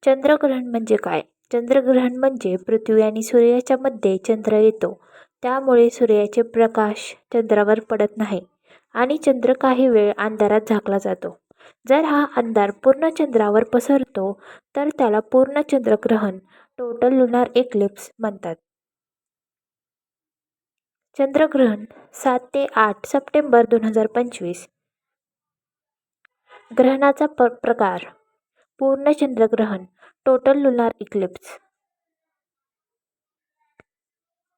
चंद्रग्रहण म्हणजे काय? चंद्रग्रहण म्हणजे पृथ्वी आणि सूर्याच्या मध्ये चंद्र येतो, त्यामुळे सूर्याचे प्रकाश चंद्रावर पडत नाही आणि चंद्र काही वेळ अंधारात झाकला जातो. जर हा अंधार पूर्ण चंद्रावर पसरतो तर त्याला पूर्ण चंद्रग्रहण टोटल लुनार एक्लिप्स म्हणतात. चंद्रग्रहण 7 ते 8 सप्टेंबर 2025. ग्रहणाचा प्रकार: पूर्ण चंद्रग्रहण टोटल लुनार इक्लिप्स.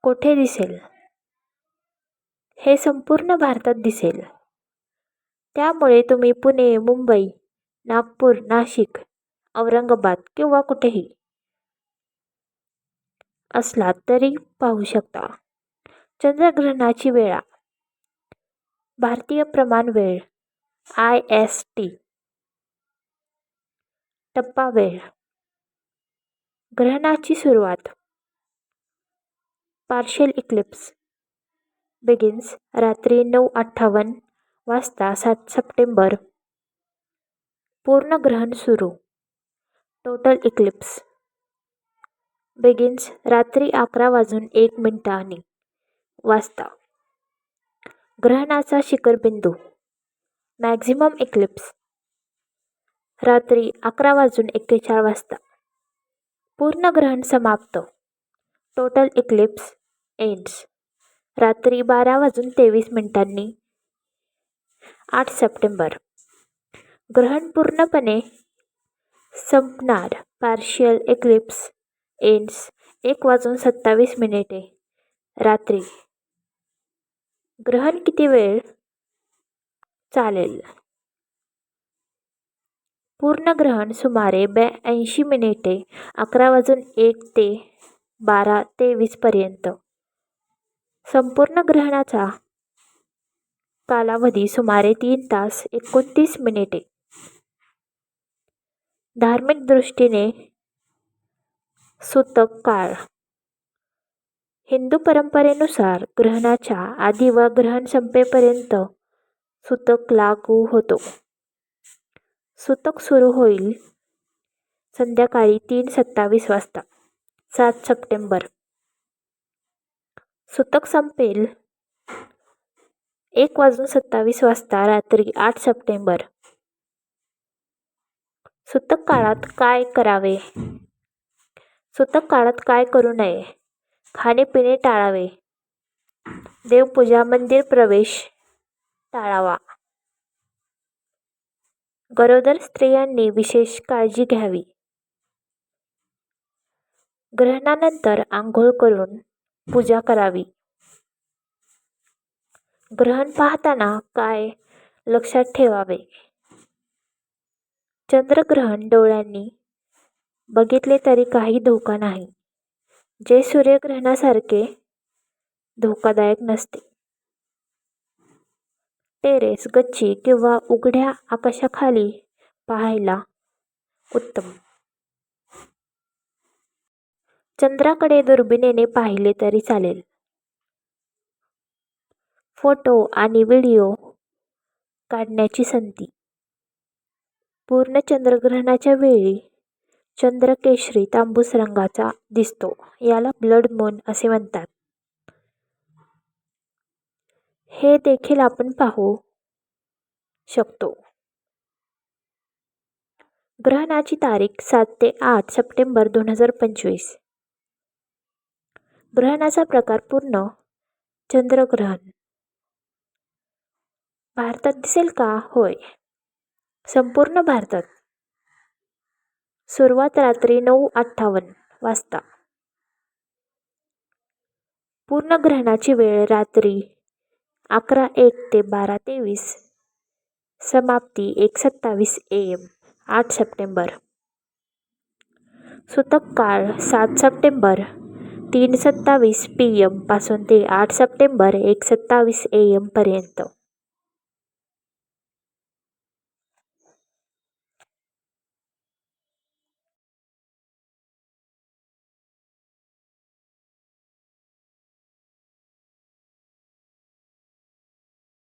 कोठे दिसेल? हे संपूर्ण भारतात दिसेल. त्यामुळे तुम्ही पुणे, मुंबई, नागपूर, नाशिक, औरंगाबाद किंवा कुठेही असलात तरी पाहू शकता. चंद्रग्रहणाची वेळा: भारतीय प्रमाण वेळ IST. टप्पा वेळ: ग्रहणाची सुरुवात पार्शियल इक्लिप्स बिगिन्स रात्री 9:58 वाजता 7 सप्टेंबर. पूर्ण ग्रहण सुरू टोटल इक्लिप्स बिगिन्स रात्री 11:01 वाजता. ग्रहणाचा शिखरबिंदू मॅक्झिमम इक्लिप्स रात्री 11:41 वाजता. पूर्ण ग्रहण समाप्त टोटल इक्लिप्स एंड्स रात्री 12:23 8 सप्टेंबर. ग्रहण पूर्णपणे संपणार पार्शियल इक्लिप्स एंड्स 1:27 रात्री. ग्रहण किती वेळ चालेल? पूर्ण ग्रहण सुमारे 82 मिनिटे 11:01 ते 12:23 पर्यंत. संपूर्ण ग्रहणाचा कालावधी सुमारे 3 तास 29 मिनिटे. धार्मिक दृष्टीने सूतक काळ: हिंदू परंपरेनुसार ग्रहणाच्या आधी व ग्रहण संपेपर्यंत सूतक लागू होतो. सूतक सुरू होईल संध्याकाळी 3:27 वाजता 7 सप्टेंबर. सूतक संपेल 1:27 वाजता रात्री 8 सप्टेंबर. सूतक काळात काय करावे? सूतक काळात काय करू नये? खाणे-पिणे टाळावे. देवपूजा, मंदिर प्रवेश टाळावा. गरोदर स्त्रियांनी विशेष काळजी घ्यावी. ग्रहणानंतर आंघोळ करून पूजा करावी. ग्रहण पाहताना काय लक्षात ठेवावे? चंद्रग्रहण डोळ्यांनी बघितले तरी काही धोका नाही, जे सूर्यग्रहणासारखे धोकादायक नसते. टेरेस, गच्ची किंवा उघड्या आकाशाखाली पाहायला उत्तम. चंद्राकडे दुर्बिणीने पाहिले तरी चालेल. फोटो आणि व्हिडिओ काढण्याची संधी: पूर्ण चंद्रग्रहणाच्या वेळी चंद्र केशरी तांबूस रंगाचा दिसतो, याला ब्लड मून असे म्हणतात. हे देखील आपण पाहू शकतो. ग्रहणाची तारीख 7 ते 8 सप्टेंबर 2025. ग्रहणाचा प्रकार: पूर्ण चंद्रग्रहण. भारतात दिसेल का? होय, संपूर्ण भारतात. सुरुवात रात्री 9:58 वाजता. पूर्ण ग्रहणाची वेळ रात्री 11:01 ते 12:23. समाप्ती 1:27 AM 8 सप्टेंबर. सूतक काळ 7 सप्टेंबर 3:27 PM पासून ते 8 सप्टेंबर 1:27 AM पर्यंत.